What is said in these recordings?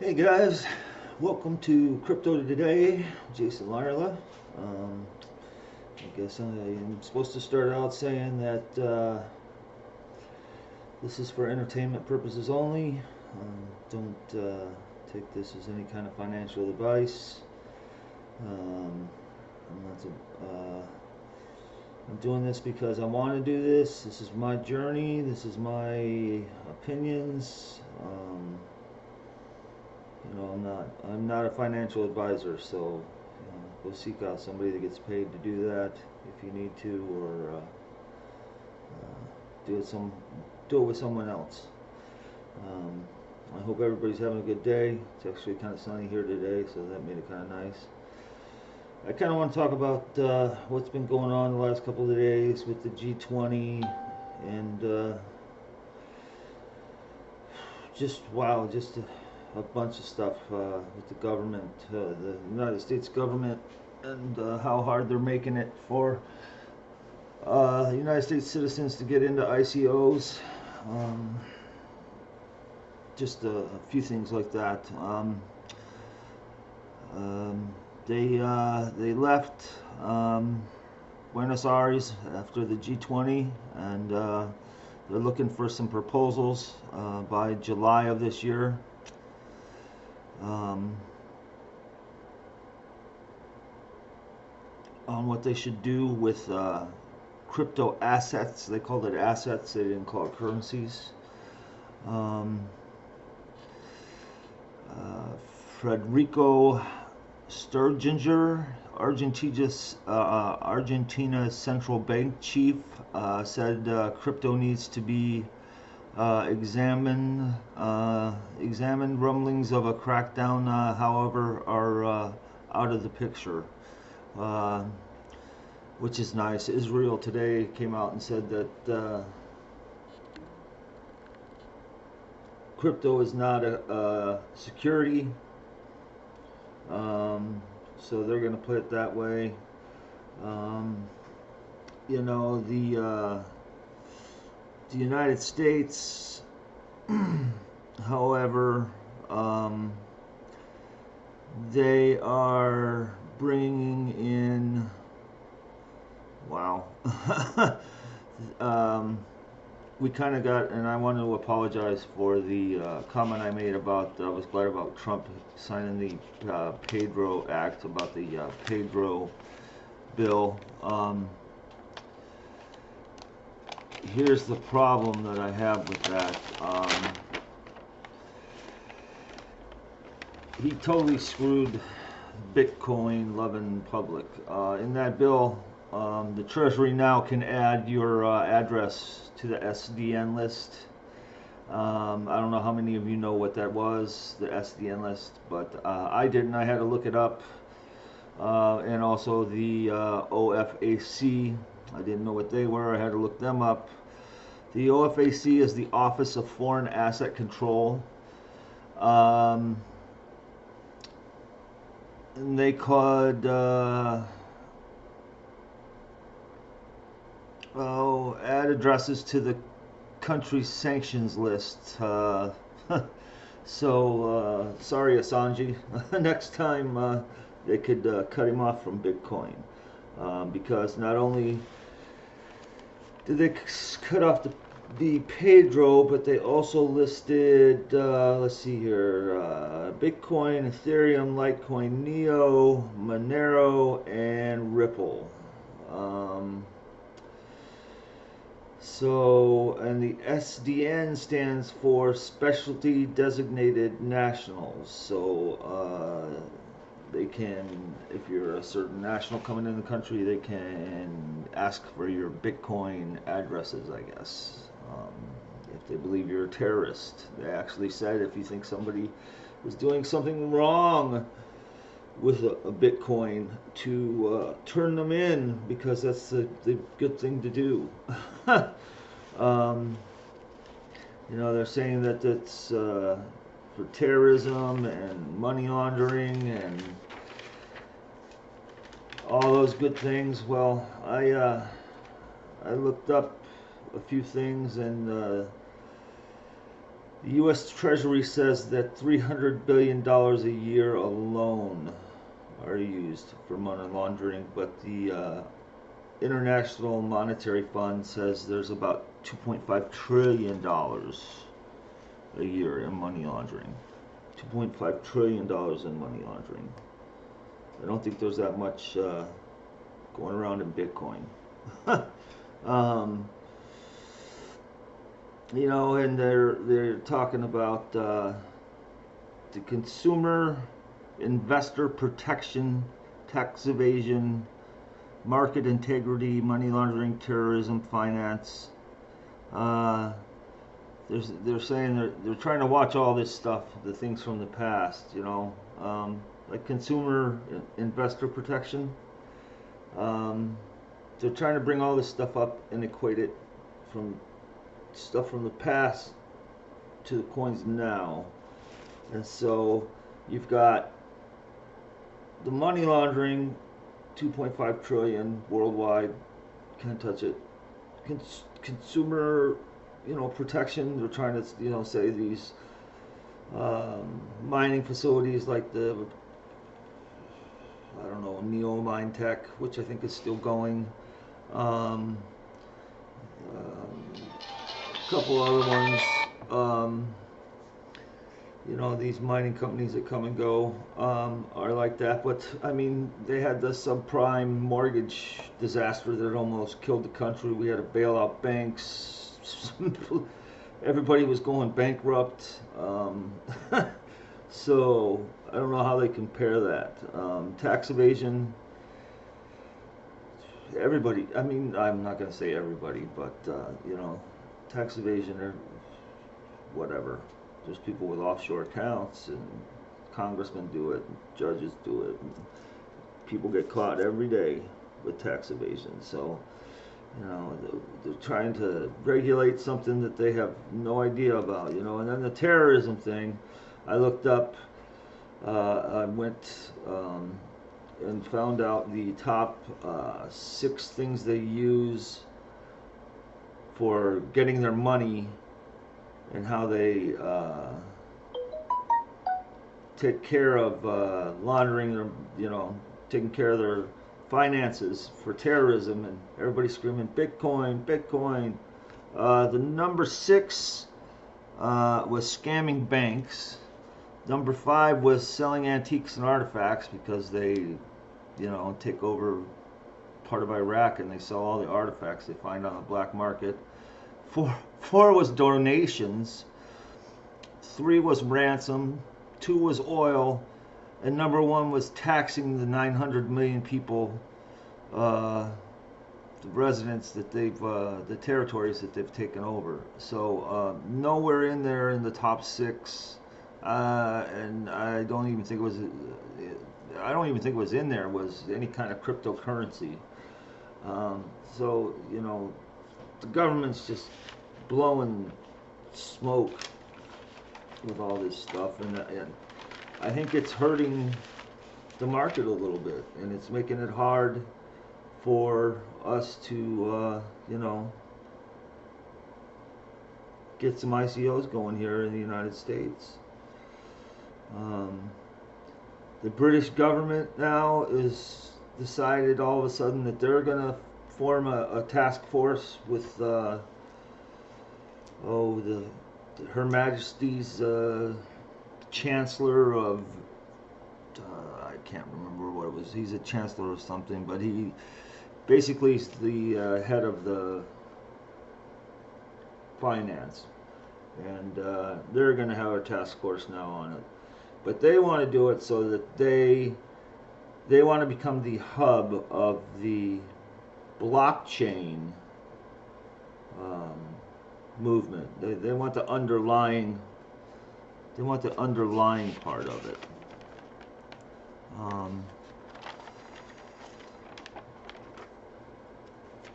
Hey guys, welcome to Crypto Today. Jason Lyerla. I guess I am supposed to start out saying that this is for entertainment purposes only. Don't take this as any kind of financial advice. Um, I'm, not I'm doing this because I want to do this. This is my journey. This is my opinions. I'm not a financial advisor, so go seek out somebody that gets paid to do that if you need to, or do it with someone else. Um, I hope everybody's having a good day. It's actually kind of sunny here today, so that made it kind of nice. I kind of want to talk about what's been going on the last couple of days with the G20 and just a bunch of stuff with the government, the United States government, and how hard they're making it for United States citizens to get into ICOs. Just a few things like that. They left Buenos Aires after the G20, and they're looking for some proposals by July of this year. On what they should do with crypto assets. They called it assets, they didn't call it currencies. Federico Sturginger, Argentina's central bank chief, said crypto needs to be examined. Rumblings of a crackdown, however, are out of the picture, which is nice. Israel today came out and said that crypto is not a security, so they're going to put it that way. The United States, however, they are bringing in, wow. We kind of got, and I want to apologize for the comment I made about, I was glad about Trump signing the Pedro Act, about the Pedro bill. Here's the problem that I have with that. He totally screwed Bitcoin loving public. In that bill, the Treasury now can add your address to the SDN list. I don't know how many of you know what that was, the SDN list, but I didn't. I had to look it up. And also the OFAC. I didn't know what they were. I had to look them up. The OFAC is the Office of Foreign Asset Control. And they could add addresses to the country's sanctions list. So sorry, Assange. Next time they could cut him off from Bitcoin, because not only did they cut off the Pedro, but they also listed, let's see here, Bitcoin, Ethereum, Litecoin, Neo, Monero, and Ripple. And the SDN stands for Specialty Designated Nationals. So they can, if you're a certain national coming in the country, they can ask for your Bitcoin addresses, I guess. If they believe you're a terrorist. They actually said if you think somebody is doing something wrong with a Bitcoin, to turn them in, because that's the good thing to do. They're saying that it's for terrorism and money laundering and all those good things. Well, I looked up a few things, and The U.S. Treasury says that $300 billion a year alone are used for money laundering, but the International Monetary Fund says there's about $2.5 trillion a year in money laundering. $2.5 trillion in money laundering. I don't think there's that much going around in Bitcoin. You know, and they're talking about the consumer investor protection, tax evasion, market integrity, money laundering, terrorism, finance. They're saying they're trying to watch all this stuff, the things from the past, you know, like consumer investor protection. They're trying to bring all this stuff up and equate it from stuff from the past to the coins now. And so you've got the money laundering, 2.5 trillion worldwide, can't touch it. Consumer, you know, protection, they're trying to, you know, say these mining facilities like the, I don't know, Neo Mine Tech, which I think is still going. A couple other ones, you know, these mining companies that come and go are like that. But I mean, they had the subprime mortgage disaster that almost killed the country. We had to bail out banks. Everybody was going bankrupt. So I don't know how they compare that. Tax evasion. Everybody, I mean, I'm not going to say everybody, but you know, tax evasion or whatever. There's people with offshore accounts, and congressmen do it, and judges do it, and people get caught every day with tax evasion. So, you know, they're trying to regulate something that they have no idea about, you know. And then the terrorism thing, I looked up, I went and found out the top 6 things they use for getting their money and how they take care of laundering their, you know, taking care of their finances for terrorism, and everybody screaming Bitcoin, Bitcoin. The number 6 was scamming banks. Number 5 was selling antiques and artifacts, because they, you know, take over part of Iraq and they sell all the artifacts they find on the black market. 4 was donations. 3 was ransom. 2 was oil, and number 1 was taxing the 900 million people, the residents that they've, the territories that they've taken over. So nowhere in there in the top 6, and I don't even think it was in there was any kind of cryptocurrency. So, you know, the government's just blowing smoke with all this stuff, and I think it's hurting the market a little bit, and it's making it hard for us to, you know, get some ICOs going here in the United States. The British government now is decided all of a sudden that they're going to form a task force with Her Majesty's Chancellor of, I can't remember what it was. He's a chancellor of something, but he basically is the head of the finance, and they're going to have a task force now on it. But they want to do it so that they want to become the hub of the blockchain movement. They want the underlying part of it.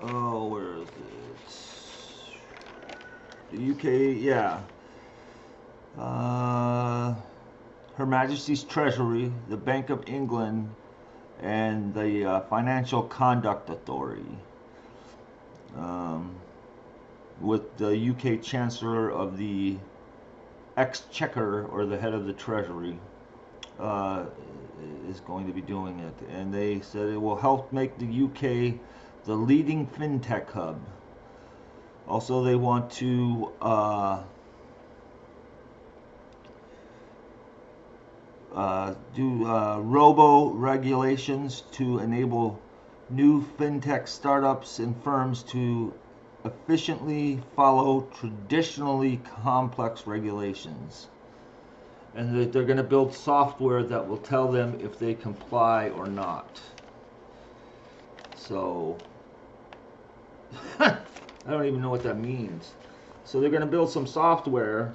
Oh, where is it? The UK, yeah. Her Majesty's Treasury, the Bank of England, and the Financial Conduct Authority, with the UK Chancellor of the exchequer, or the head of the treasury, uh, is going to be doing it, and they said it will help make the UK the leading fintech hub. Also, they want to do robo regulations to enable new fintech startups and firms to efficiently follow traditionally complex regulations. And that they're going to build software that will tell them if they comply or not. So, I don't even know what that means. So they're going to build some software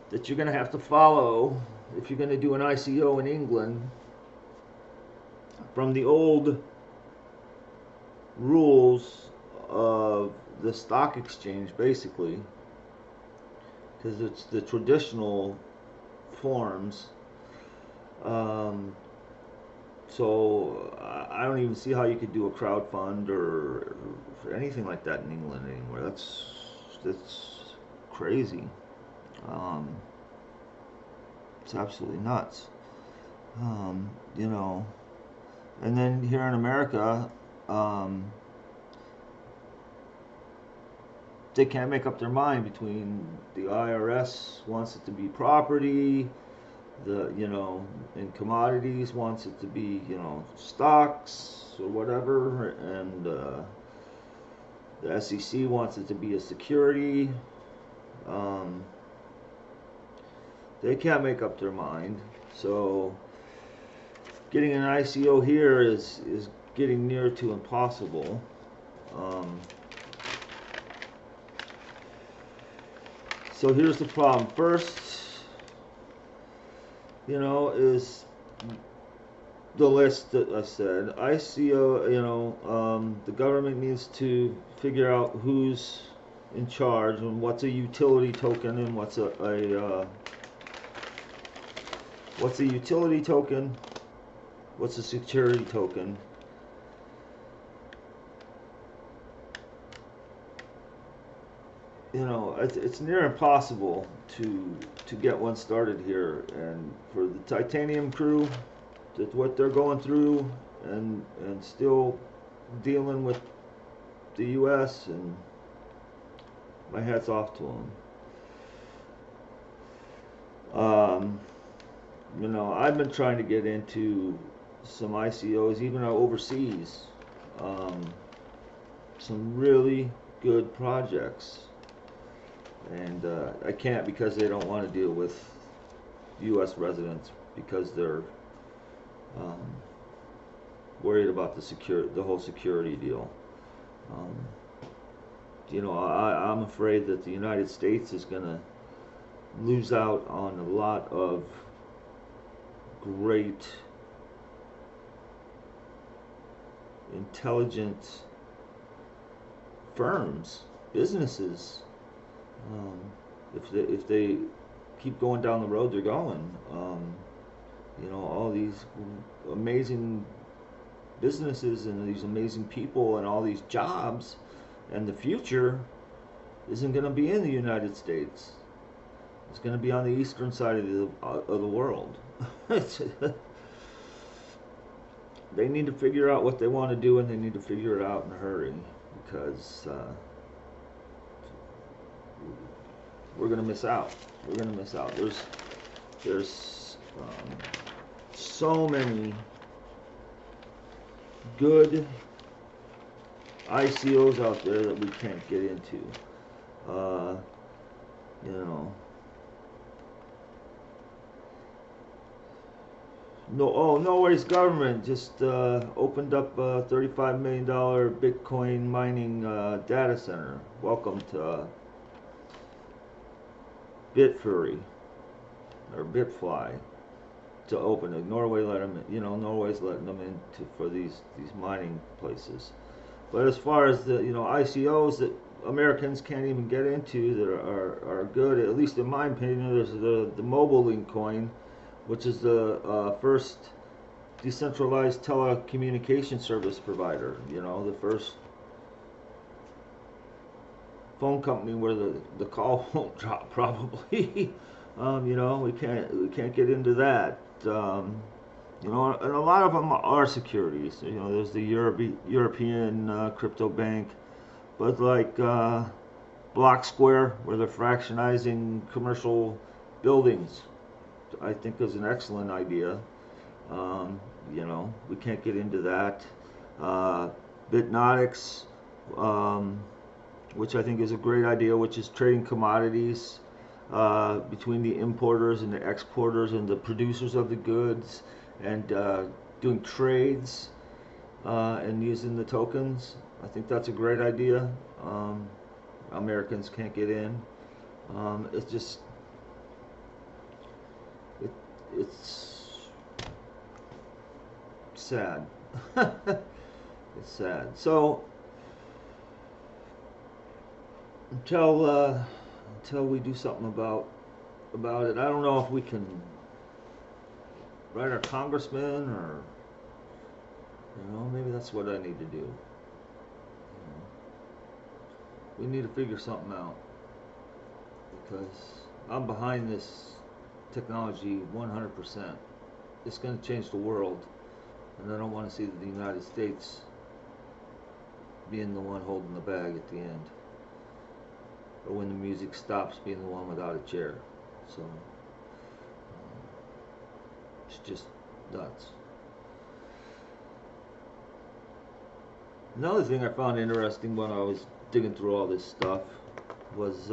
that you're going to have to follow if you're going to do an ICO in England from the old rules of the stock exchange, basically, because it's the traditional forms. So I don't even see how you could do a crowd fund or anything like that in England anymore. That's crazy. It's absolutely nuts. You know, and then here in America, they can't make up their mind between the IRS wants it to be property, and commodities wants it to be, stocks or whatever, and the SEC wants it to be a security. They can't make up their mind. So getting an ICO here is getting near to impossible. So here's the problem. First, is the list that I said. ICO, the government needs to figure out who's in charge and what's a utility token and what's a utility token, what's a security token. It's near impossible to get one started here, and for the Titanium crew, that's what they're going through, and still dealing with the U.S., and my hat's off to them. I've been trying to get into some ICOs, even overseas, some really good projects. And I can't because they don't want to deal with U.S. residents because they're worried about the whole security deal. I'm afraid that the United States is going to lose out on a lot of great, intelligent firms, businesses. If they keep going down the road they're going, all these amazing businesses and these amazing people and all these jobs, and the future isn't going to be in the United States. It's going to be on the eastern side of the world. They need to figure out what they want to do, and they need to figure it out in a hurry, because we're going to miss out. We're going to miss out. There's so many good ICOs out there that we can't get into. Norway's government just opened up a $35 million Bitcoin mining data center. Welcome to Bitfury or Bitfly to open it. Norway let them in, Norway's letting them in for these mining places. But as far as the ICOs that Americans can't even get into that are good, at least in my opinion, there's the Mobile Link coin, which is the first decentralized telecommunication service provider. The first phone company where the call won't drop probably. We can't get into that. And a lot of them are securities. There's the European crypto bank, but like Block Square, where they're fractionizing commercial buildings, I think is an excellent idea. We can't get into that. Bitnotics, which I think is a great idea, which is trading commodities between the importers and the exporters and the producers of the goods, and doing trades and using the tokens. I think that's a great idea. Americans can't get in. It's just it's sad. It's sad. So until we do something about it, I don't know if we can write our congressman, or maybe that's what I need to do. We need to figure something out, because I'm behind this technology 100%. It's going to change the world, and I don't want to see the United States being the one holding the bag at the end, or when the music stops, being the one without a chair. So it's just nuts. Another thing I found interesting when I was digging through all this stuff was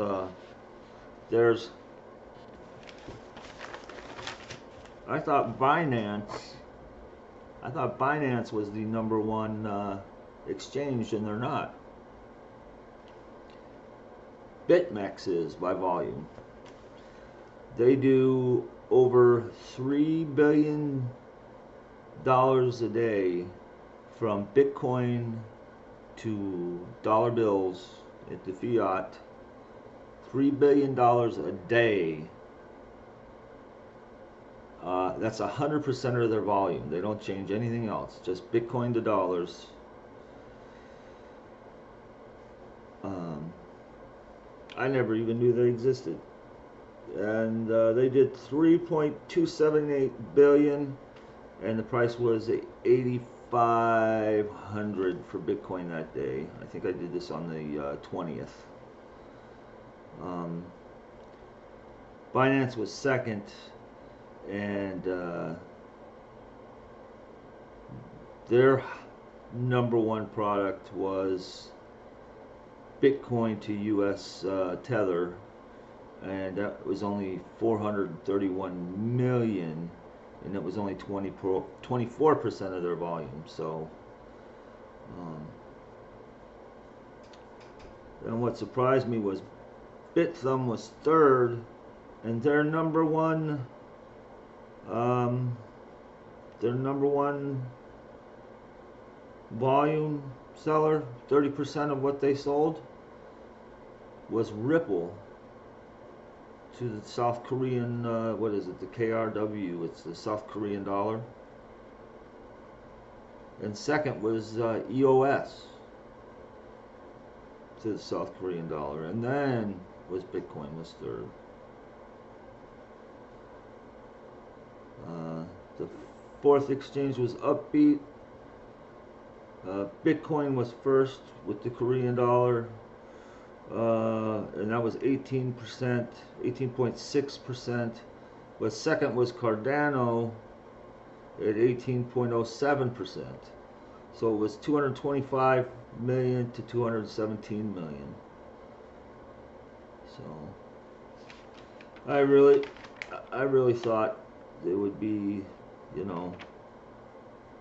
I thought Binance was the number one exchange, and they're not. BitMEX is by volume. They do over $3 billion a day from Bitcoin to dollar bills into fiat. $3 billion a day. That's 100% of their volume. They don't change anything else, just Bitcoin to dollars. I never even knew they existed. And they did 3.278 billion, and the price was 8,500 for Bitcoin that day. I think I did this on the 20th. Binance was second, and their number one product was Bitcoin to US Tether, and that was only 431 million, and it was only 24% of their volume. So and what surprised me was BitThumb was third, and their number one volume seller, 30% of what they sold, was Ripple to the South Korean, what is it, the KRW, it's the South Korean dollar. And second was EOS to the South Korean dollar. And then was Bitcoin was third. The fourth exchange was Upbeat. Bitcoin was first with the Korean dollar, and that was 18%, 18.6%. But second was Cardano at 18.07%. So it was 225 million to 217 million. So I really thought it would be,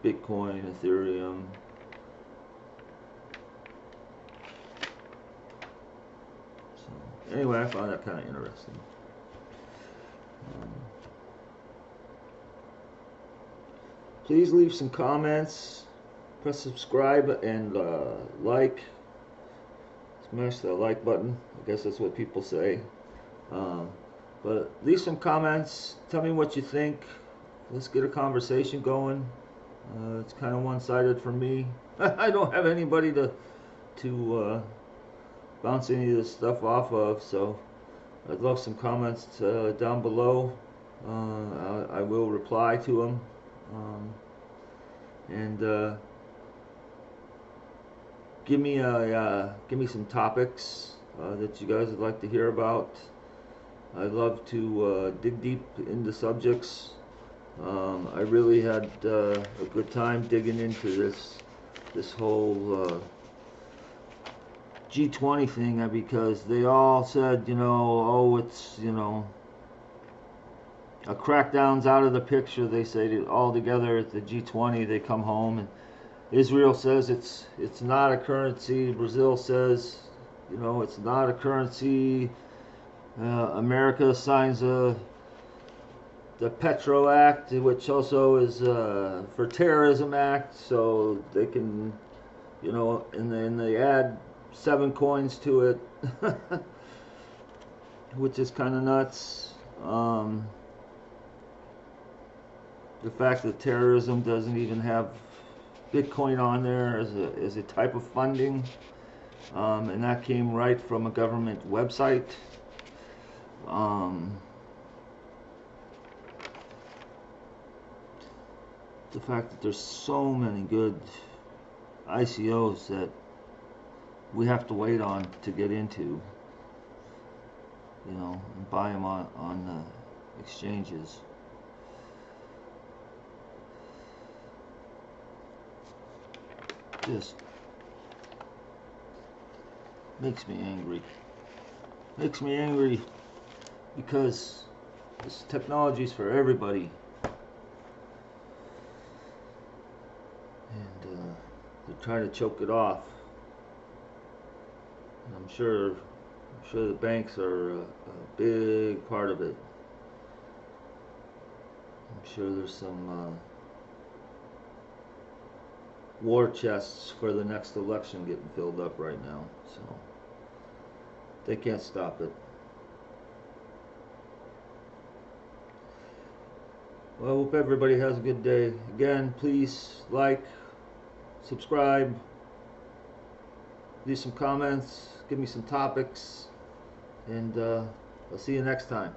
Bitcoin, Ethereum. So anyway, I found that kind of interesting. Please leave some comments, press subscribe, and like. Smash the like button. I guess that's what people say. But leave some comments. Tell me what you think. Let's get a conversation going. It's kind of one-sided for me. I don't have anybody to bounce any of this stuff off of. So I'd love some comments down below. I will reply to them. And give me some topics that you guys would like to hear about. I love to dig deep into subjects. I really had a good time digging into this whole G20 thing, because they all said, oh, it's, a crackdown's out of the picture. They say all together at the G20. They come home and Israel says it's not a currency. Brazil says, it's not a currency. America signs the Petro Act, which also is for terrorism act, so they can, and then they add 7 coins to it, which is kind of nuts. The fact that terrorism doesn't even have Bitcoin on there as a type of funding, and that came right from a government website. The fact that there's so many good ICOs that we have to wait on to get into, and buy them on exchanges. Just makes me angry. Makes me angry because this technology is for everybody, and they're trying to choke it off. And I'm sure the banks are a big part of it. I'm sure there's some war chests for the next election getting filled up right now, so they can't stop it. Well, I hope everybody has a good day. Again, please like, subscribe, leave some comments, give me some topics, and I'll see you next time.